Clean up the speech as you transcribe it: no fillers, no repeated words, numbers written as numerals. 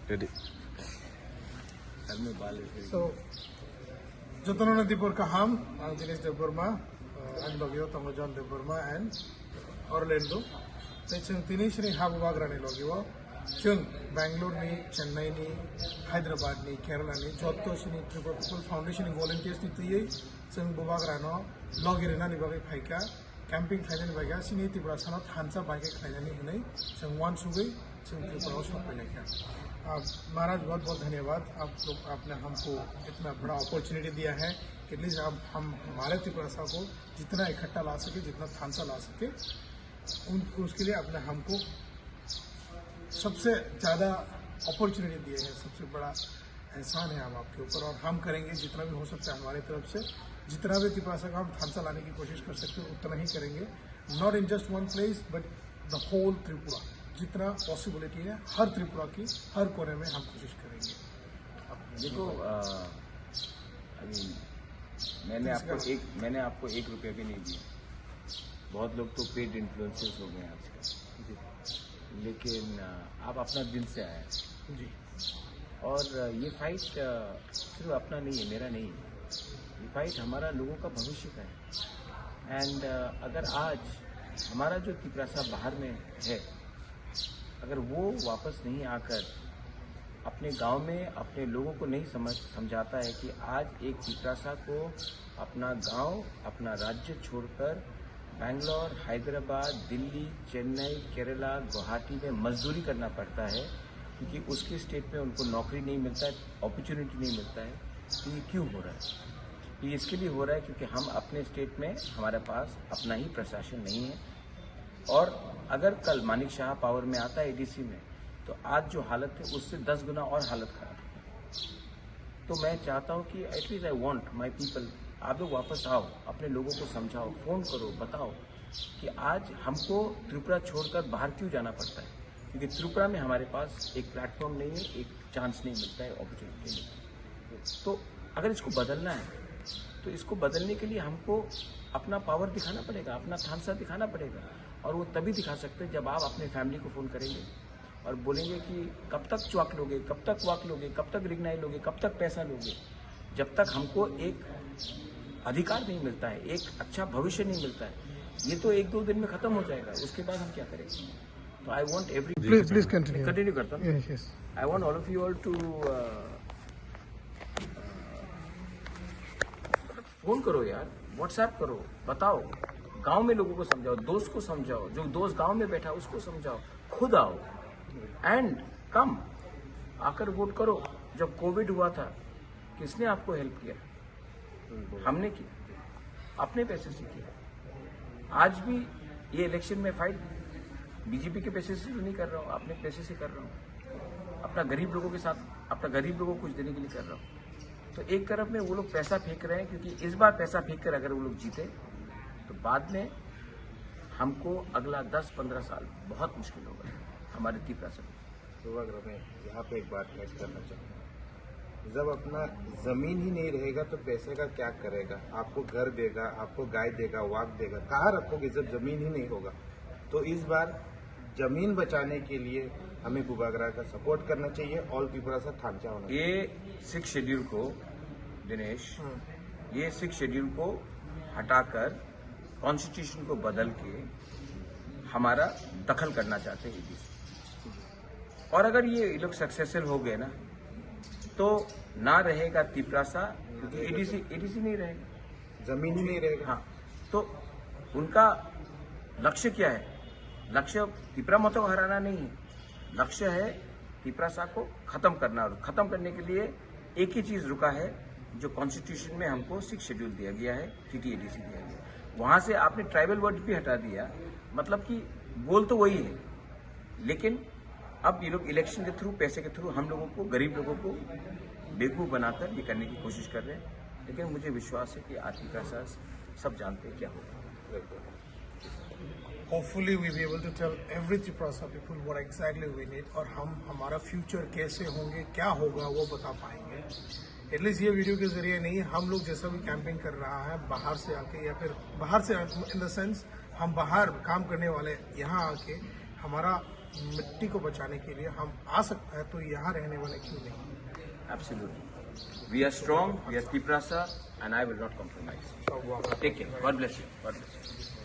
Ready. So, Jotono Dipur Kaham, ang Dinesh Deburma, ang Logio Tongo John Deburma, and Orlando. Then Dinesh ni Habubagra ni Logio, Chung Bangalore ni, Chennai ni, Hyderabad ni, Kerala ni, Jotto ni Tripura People Foundation ni volunteers ni tuye, Chung Bubagra no, Logirina ni Bagi Paika, Camping Kaidan Baga, Sini Tripura Sana, Hansa Baga Kaidan ni Hune, Chung One Sugai, Chung Tripura Osho Peleka. महाराज बहुत बहुत धन्यवाद। आप लोग आपने हमको इतना बड़ा opportunity दिया है कि एटलीस्ट हम हमारे त्रिपुरा को जितना इकट्ठा ला सके, जितना थानसा ला सके, उसके लिए आपने हमको सबसे ज़्यादा अपॉर्चुनिटी दिए है। सबसे बड़ा एहसान है हम आपके ऊपर, और हम करेंगे जितना भी हो सकता है हमारी तरफ से। जितना भी त्रिपुरा का हम थानसा लाने की कोशिश कर सकते हैं उतना ही करेंगे। Not in just one place but the whole Tripura, जितना पॉसिबिलिटी है हर त्रिपुरा की हर कोने में हम कोशिश करेंगे। देखो मैंने आपको 1 रुपया भी नहीं दिया। बहुत लोग तो पेड इन्फ्लुएंसर्स हो गए हैं आजकल, लेकिन आप अपना दिल से आए जी। और ये फाइट सिर्फ अपना नहीं है, मेरा नहीं है, ये फाइट हमारा लोगों का भविष्य का है। एंड अगर आज हमारा जो त्रिपुरा बाहर में है, अगर वो वापस नहीं आकर अपने गांव में अपने लोगों को नहीं समझाता है कि आज एक त्रिपुरा को अपना गांव, अपना राज्य छोड़कर बैंगलोर, हैदराबाद, दिल्ली, चेन्नई, केरला, गुवाहाटी में मजदूरी करना पड़ता है क्योंकि उसके स्टेट में उनको नौकरी नहीं मिलता है, अपॉर्चुनिटी नहीं मिलता है, तो ये क्यों हो रहा है? ये इसके लिए हो रहा है क्योंकि हम अपने स्टेट में हमारे पास अपना ही प्रशासन नहीं है। और अगर कल मानिक शाह पावर में आता है एडीसी में, तो आज जो हालत है उससे 10 गुना और हालत खराब है। तो मैं चाहता हूं कि at least I want my people, आप लोग वापस आओ, अपने लोगों को समझाओ, फोन करो, बताओ कि आज हमको त्रिपुरा छोड़कर बाहर क्यों जाना पड़ता है, क्योंकि त्रिपुरा में हमारे पास एक प्लेटफॉर्म नहीं है, एक चांस नहीं मिलता है, अपॉर्चुनिटी नहीं। तो अगर इसको बदलना है तो इसको बदलने के लिए हमको अपना पावर दिखाना पड़ेगा, अपना थानसा दिखाना पड़ेगा। और वो तभी दिखा सकते हैं जब आप अपने फैमिली को फ़ोन करेंगे और बोलेंगे कि कब तक च्वाक लोगे, कब तक वाक लोगे, कब तक रिग्नाई लोगे, कब तक पैसा लोगे। जब तक हमको एक अधिकार नहीं मिलता है, एक अच्छा भविष्य नहीं मिलता है, ये तो 1-2 दिन में खत्म हो जाएगा, उसके बाद हम क्या करेंगे? तो I want every please continue करता हूँ। I want all of you all to phone करो यार, व्हाट्सएप करो, बताओ, गांव में लोगों को समझाओ, दोस्त को समझाओ, जो दोस्त गांव में बैठा उसको समझाओ, खुद आओ एंड कम, आकर वोट करो। जब कोविड हुआ था किसने आपको हेल्प किया? हमने किया, अपने पैसे से किया। आज भी ये इलेक्शन में फाइट बीजेपी के पैसे से नहीं कर रहा हूँ, अपने पैसे से कर रहा हूँ, अपना गरीब लोगों के साथ, अपना गरीब लोगों को कुछ देने के लिए कर रहा हूँ। तो एक तरफ में वो लोग पैसा फेंक रहे हैं, क्योंकि इस बार पैसा फेंक कर अगर वो लोग जीते तो बाद में हमको अगला 10-15 साल बहुत मुश्किल होगा हमारे त्रिपुरा से। मैं यहाँ पे एक बात ऐड करना चाहूँगा। जब अपना जमीन ही नहीं रहेगा तो पैसे का क्या करेगा? आपको घर देगा, आपको गाय देगा, वाक देगा, कहाँ रखोगे जब जमीन ही नहीं होगा? तो इस बार जमीन बचाने के लिए हमें बुबागरा का सपोर्ट करना चाहिए। ऑल त्रिपुरा से थानचा होना चाहिए। ये 6 शेड्यूल को दिनेश, ये 6 शेड्यूल को हटाकर कॉन्स्टिट्यूशन को बदल के हमारा दखल करना चाहते हैं एडीसी। और अगर ये लोग सक्सेसफुल हो गए ना, तो ना रहेगा त्रिपुरा, क्योंकि एडीसी नहीं रहेगा, जमीन ही नहीं रहेगा। हाँ, तो उनका लक्ष्य क्या है? लक्ष्य त्रिपुरा मतों को हराना नहीं है, लक्ष्य है त्रिपुरा को खत्म करना। और खत्म करने के लिए एक ही चीज रुका है, जो कॉन्स्टिट्यूशन में हमको 6 शेड्यूल दिया गया है, TTADC दिया गया है। वहां से आपने ट्राइबल वर्ड भी हटा दिया, मतलब कि गोल तो वही है, लेकिन अब ये लोग इलेक्शन के थ्रू, पैसे के थ्रू हम लोगों को, गरीब लोगों को बेवकूफ बनाकर ये करने की कोशिश कर रहे हैं। लेकिन मुझे विश्वास है कि आज का सब जानते हैं क्या होगा। Hopefully we be able to tell every Tripura people what exactly we need, और हम हमारा फ्यूचर कैसे होंगे, क्या होगा, वो बता पाएंगे। एटलीस्ट ये वीडियो के जरिए नहीं, हम लोग जैसा भी कैंपिंग कर रहा है बाहर से आके, या फिर बाहर से इन द सेंस हम बाहर काम करने वाले यहाँ आके हमारा मिट्टी को बचाने के लिए हम आ सकता है, तो यहाँ रहने वाले क्यों नहीं? Absolutely. We are strong, we are Tiprasa, and I will not compromise. सब वो Take care. God bless you. God bless you.